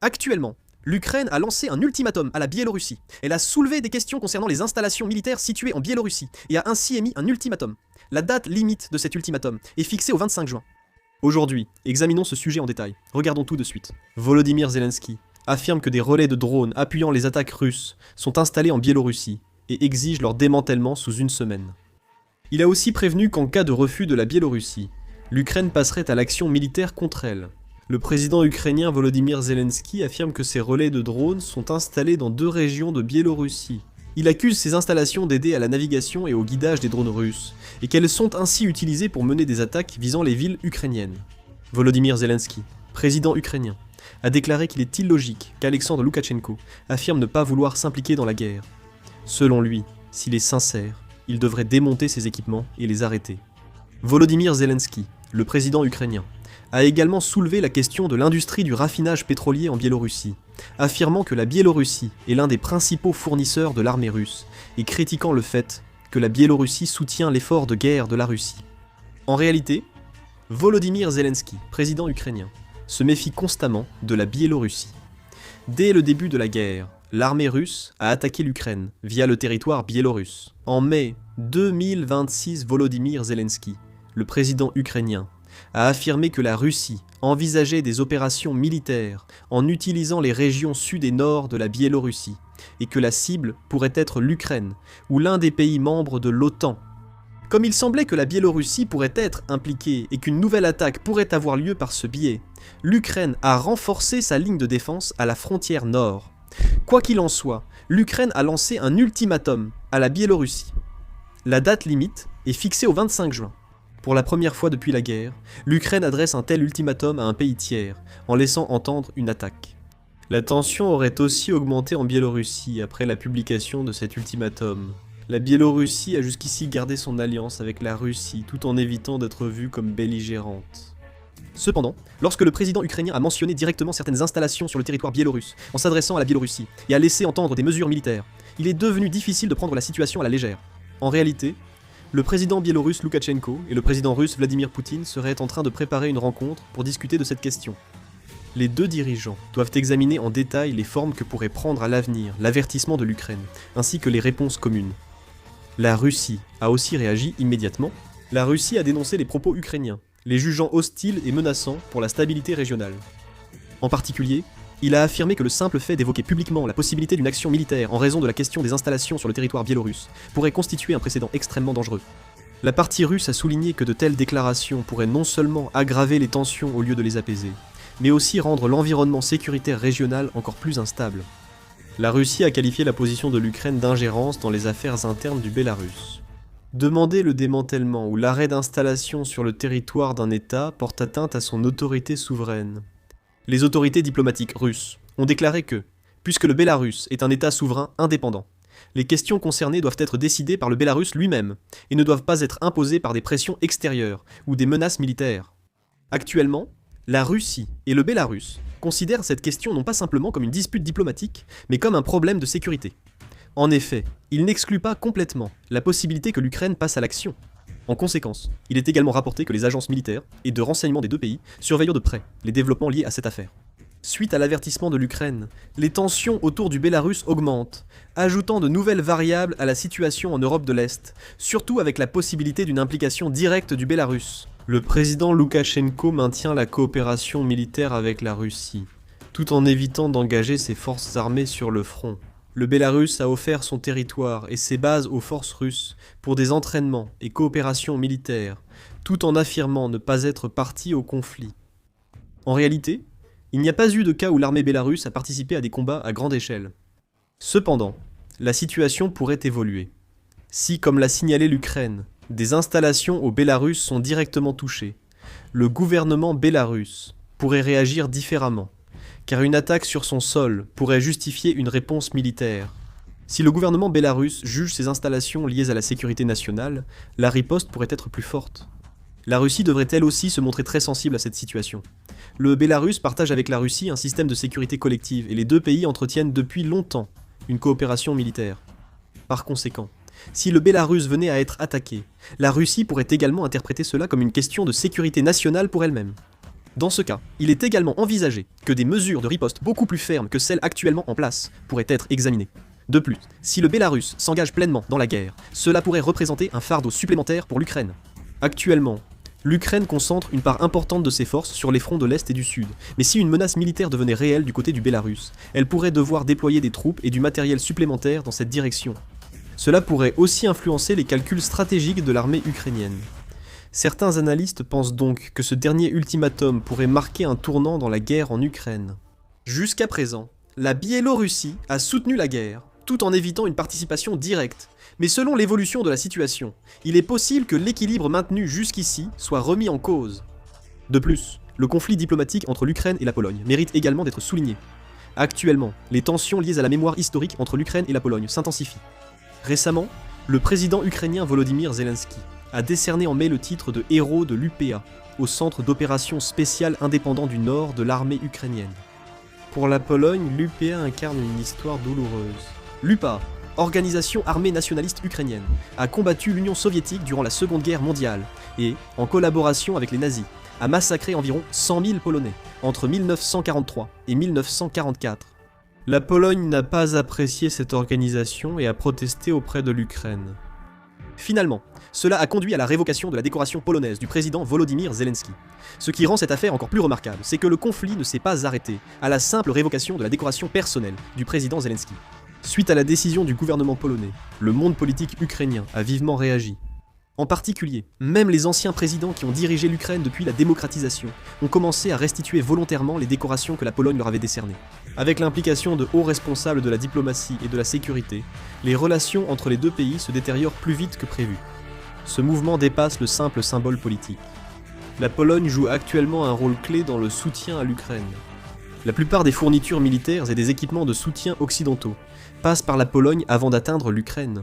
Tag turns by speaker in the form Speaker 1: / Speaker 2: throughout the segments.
Speaker 1: Actuellement, l'Ukraine a lancé un ultimatum à la Biélorussie. Elle a soulevé des questions concernant les installations militaires situées en Biélorussie et a ainsi émis un ultimatum. La date limite de cet ultimatum est fixée au 25 juin. Aujourd'hui, examinons ce sujet en détail. Regardons tout de suite. Volodymyr Zelensky affirme que des relais de drones appuyant les attaques russes sont installés en Biélorussie et exige leur démantèlement sous une semaine. Il a aussi prévenu qu'en cas de refus de la Biélorussie, l'Ukraine passerait à l'action militaire contre elle. Le président ukrainien Volodymyr Zelensky affirme que ces relais de drones sont installés dans 2 régions de Biélorussie. Il accuse ces installations d'aider à la navigation et au guidage des drones russes, et qu'elles sont ainsi utilisées pour mener des attaques visant les villes ukrainiennes. Volodymyr Zelensky, président ukrainien, a déclaré qu'il est illogique qu'Alexandre Loukachenko affirme ne pas vouloir s'impliquer dans la guerre. Selon lui, s'il est sincère, il devrait démonter ses équipements et les arrêter. Volodymyr Zelensky, le président ukrainien, a également soulevé la question de l'industrie du raffinage pétrolier en Biélorussie, affirmant que la Biélorussie est l'un des principaux fournisseurs de l'armée russe et critiquant le fait que la Biélorussie soutient l'effort de guerre de la Russie. En réalité, Volodymyr Zelensky, président ukrainien, se méfie constamment de la Biélorussie. Dès le début de la guerre, l'armée russe a attaqué l'Ukraine via le territoire biélorusse. En mai 2026, Volodymyr Zelensky, le président ukrainien, a affirmé que la Russie envisageait des opérations militaires en utilisant les régions sud et nord de la Biélorussie, et que la cible pourrait être l'Ukraine, ou l'un des pays membres de l'OTAN. Comme il semblait que la Biélorussie pourrait être impliquée et qu'une nouvelle attaque pourrait avoir lieu par ce biais, l'Ukraine a renforcé sa ligne de défense à la frontière nord. Quoi qu'il en soit, l'Ukraine a lancé un ultimatum à la Biélorussie. La date limite est fixée au 25 juin. Pour la première fois depuis la guerre, l'Ukraine adresse un tel ultimatum à un pays tiers, en laissant entendre une attaque. La tension aurait aussi augmenté en Biélorussie après la publication de cet ultimatum. La Biélorussie a jusqu'ici gardé son alliance avec la Russie tout en évitant d'être vue comme belligérante. Cependant, lorsque le président ukrainien a mentionné directement certaines installations sur le territoire biélorusse, en s'adressant à la Biélorussie, et a laissé entendre des mesures militaires, il est devenu difficile de prendre la situation à la légère. En réalité, le président biélorusse Loukachenko et le président russe Vladimir Poutine seraient en train de préparer une rencontre pour discuter de cette question. Les 2 dirigeants doivent examiner en détail les formes que pourrait prendre à l'avenir l'avertissement de l'Ukraine, ainsi que les réponses communes. La Russie a aussi réagi immédiatement. La Russie a dénoncé les propos ukrainiens, les jugeant hostiles et menaçants pour la stabilité régionale. En particulier, il a affirmé que le simple fait d'évoquer publiquement la possibilité d'une action militaire en raison de la question des installations sur le territoire biélorusse pourrait constituer un précédent extrêmement dangereux. La partie russe a souligné que de telles déclarations pourraient non seulement aggraver les tensions au lieu de les apaiser, mais aussi rendre l'environnement sécuritaire régional encore plus instable. La Russie a qualifié la position de l'Ukraine d'ingérence dans les affaires internes du Bélarus. Demander le démantèlement ou l'arrêt d'installation sur le territoire d'un État porte atteinte à son autorité souveraine. Les autorités diplomatiques russes ont déclaré que, puisque le Bélarus est un État souverain indépendant, les questions concernées doivent être décidées par le Bélarus lui-même et ne doivent pas être imposées par des pressions extérieures ou des menaces militaires. Actuellement, la Russie et le Bélarus considèrent cette question non pas simplement comme une dispute diplomatique, mais comme un problème de sécurité. En effet, il n'exclut pas complètement la possibilité que l'Ukraine passe à l'action. En conséquence, il est également rapporté que les agences militaires et de renseignement des 2 pays surveillent de près les développements liés à cette affaire. Suite à l'avertissement de l'Ukraine, les tensions autour du Bélarus augmentent, ajoutant de nouvelles variables à la situation en Europe de l'Est, surtout avec la possibilité d'une implication directe du Bélarus. Le président Loukachenko maintient la coopération militaire avec la Russie, tout en évitant d'engager ses forces armées sur le front. Le Bélarus a offert son territoire et ses bases aux forces russes pour des entraînements et coopérations militaires, tout en affirmant ne pas être partie au conflit. En réalité, il n'y a pas eu de cas où l'armée bélarusse a participé à des combats à grande échelle. Cependant, la situation pourrait évoluer. Si, comme l'a signalé l'Ukraine, des installations au Bélarus sont directement touchées, le gouvernement bélarusse pourrait réagir différemment, car une attaque sur son sol pourrait justifier une réponse militaire. Si le gouvernement bélarusse juge ces installations liées à la sécurité nationale, la riposte pourrait être plus forte. La Russie devrait elle aussi se montrer très sensible à cette situation. Le Bélarus partage avec la Russie un système de sécurité collective et les 2 pays entretiennent depuis longtemps une coopération militaire. Par conséquent, si le Bélarus venait à être attaqué, la Russie pourrait également interpréter cela comme une question de sécurité nationale pour elle-même. Dans ce cas, il est également envisagé que des mesures de riposte beaucoup plus fermes que celles actuellement en place pourraient être examinées. De plus, si le Bélarus s'engage pleinement dans la guerre, cela pourrait représenter un fardeau supplémentaire pour l'Ukraine. Actuellement, l'Ukraine concentre une part importante de ses forces sur les fronts de l'Est et du Sud, mais si une menace militaire devenait réelle du côté du Bélarus, elle pourrait devoir déployer des troupes et du matériel supplémentaire dans cette direction. Cela pourrait aussi influencer les calculs stratégiques de l'armée ukrainienne. Certains analystes pensent donc que ce dernier ultimatum pourrait marquer un tournant dans la guerre en Ukraine. Jusqu'à présent, la Biélorussie a soutenu la guerre, tout en évitant une participation directe. Mais selon l'évolution de la situation, il est possible que l'équilibre maintenu jusqu'ici soit remis en cause. De plus, le conflit diplomatique entre l'Ukraine et la Pologne mérite également d'être souligné. Actuellement, les tensions liées à la mémoire historique entre l'Ukraine et la Pologne s'intensifient. Récemment, le président ukrainien Volodymyr Zelensky a décerné en mai le titre de héros de l'UPA au centre d'opérations spéciales indépendant du Nord de l'armée ukrainienne. Pour la Pologne, l'UPA incarne une histoire douloureuse. L'UPA, organisation armée nationaliste ukrainienne, a combattu l'Union soviétique durant la Seconde Guerre mondiale et, en collaboration avec les nazis, a massacré environ 100 000 Polonais entre 1943 et 1944. La Pologne n'a pas apprécié cette organisation et a protesté auprès de l'Ukraine. Finalement, cela a conduit à la révocation de la décoration polonaise du président Volodymyr Zelensky. Ce qui rend cette affaire encore plus remarquable, c'est que le conflit ne s'est pas arrêté à la simple révocation de la décoration personnelle du président Zelensky. Suite à la décision du gouvernement polonais, le monde politique ukrainien a vivement réagi. En particulier, même les anciens présidents qui ont dirigé l'Ukraine depuis la démocratisation ont commencé à restituer volontairement les décorations que la Pologne leur avait décernées. Avec l'implication de hauts responsables de la diplomatie et de la sécurité, les relations entre les deux pays se détériorent plus vite que prévu. Ce mouvement dépasse le simple symbole politique. La Pologne joue actuellement un rôle clé dans le soutien à l'Ukraine. La plupart des fournitures militaires et des équipements de soutien occidentaux passent par la Pologne avant d'atteindre l'Ukraine.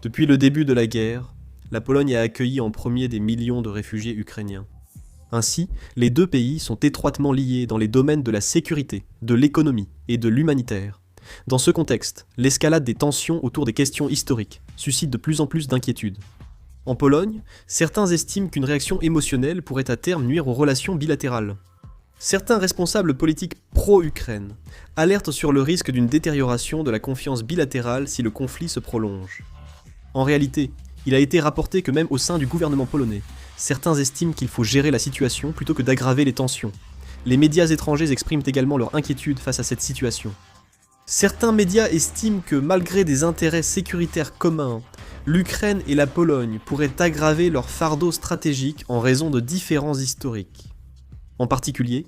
Speaker 1: Depuis le début de la guerre, la Pologne a accueilli en premier des millions de réfugiés ukrainiens. Ainsi, les deux pays sont étroitement liés dans les domaines de la sécurité, de l'économie et de l'humanitaire. Dans ce contexte, l'escalade des tensions autour des questions historiques suscite de plus en plus d'inquiétudes. En Pologne, certains estiment qu'une réaction émotionnelle pourrait à terme nuire aux relations bilatérales. Certains responsables politiques pro-Ukraine alertent sur le risque d'une détérioration de la confiance bilatérale si le conflit se prolonge. En réalité, il a été rapporté que même au sein du gouvernement polonais, certains estiment qu'il faut gérer la situation plutôt que d'aggraver les tensions. Les médias étrangers expriment également leur inquiétude face à cette situation. Certains médias estiment que malgré des intérêts sécuritaires communs, l'Ukraine et la Pologne pourraient aggraver leur fardeau stratégique en raison de différends historiques. En particulier,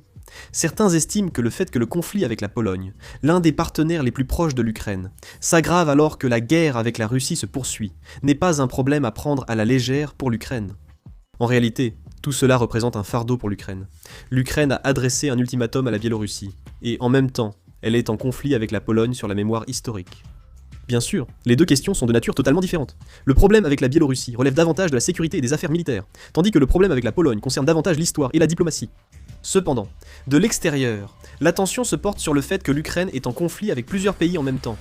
Speaker 1: certains estiment que le fait que le conflit avec la Pologne, l'un des partenaires les plus proches de l'Ukraine, s'aggrave alors que la guerre avec la Russie se poursuit, n'est pas un problème à prendre à la légère pour l'Ukraine. En réalité, tout cela représente un fardeau pour l'Ukraine. L'Ukraine a adressé un ultimatum à la Biélorussie, et en même temps, elle est en conflit avec la Pologne sur la mémoire historique. Bien sûr, les deux questions sont de nature totalement différente. Le problème avec la Biélorussie relève davantage de la sécurité et des affaires militaires, tandis que le problème avec la Pologne concerne davantage l'histoire et la diplomatie. Cependant, de l'extérieur, l'attention se porte sur le fait que l'Ukraine est en conflit avec plusieurs pays en même temps.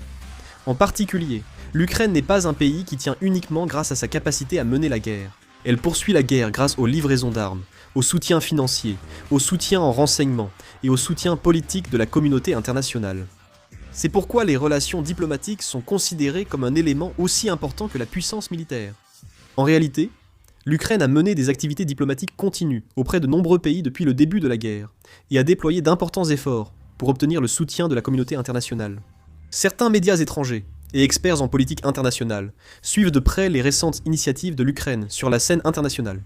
Speaker 1: En particulier, l'Ukraine n'est pas un pays qui tient uniquement grâce à sa capacité à mener la guerre. Elle poursuit la guerre grâce aux livraisons d'armes, au soutien financier, au soutien en renseignement et au soutien politique de la communauté internationale. C'est pourquoi les relations diplomatiques sont considérées comme un élément aussi important que la puissance militaire. En réalité, l'Ukraine a mené des activités diplomatiques continues auprès de nombreux pays depuis le début de la guerre, et a déployé d'importants efforts pour obtenir le soutien de la communauté internationale. Certains médias étrangers et experts en politique internationale suivent de près les récentes initiatives de l'Ukraine sur la scène internationale.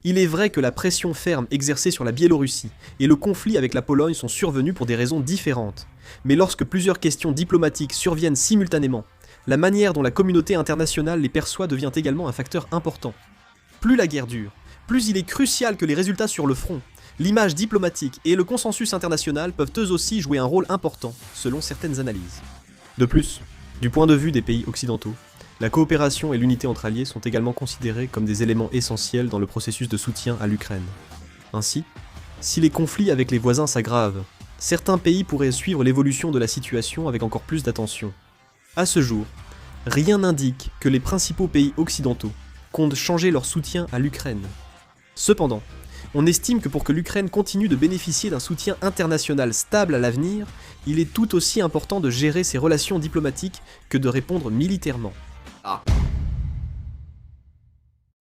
Speaker 1: Il est vrai que la pression ferme exercée sur la Biélorussie et le conflit avec la Pologne sont survenus pour des raisons différentes, mais lorsque plusieurs questions diplomatiques surviennent simultanément, la manière dont la communauté internationale les perçoit devient également un facteur important. Plus la guerre dure, plus il est crucial que les résultats sur le front, l'image diplomatique et le consensus international peuvent eux aussi jouer un rôle important, selon certaines analyses. De plus, du point de vue des pays occidentaux, la coopération et l'unité entre alliés sont également considérés comme des éléments essentiels dans le processus de soutien à l'Ukraine. Ainsi, si les conflits avec les voisins s'aggravent, certains pays pourraient suivre l'évolution de la situation avec encore plus d'attention. À ce jour, rien n'indique que les principaux pays occidentaux comptent changer leur soutien à l'Ukraine. Cependant, On estime que pour que l'Ukraine continue de bénéficier d'un soutien international stable à l'avenir, il est tout aussi important de gérer ses relations diplomatiques que de répondre militairement.
Speaker 2: Ah.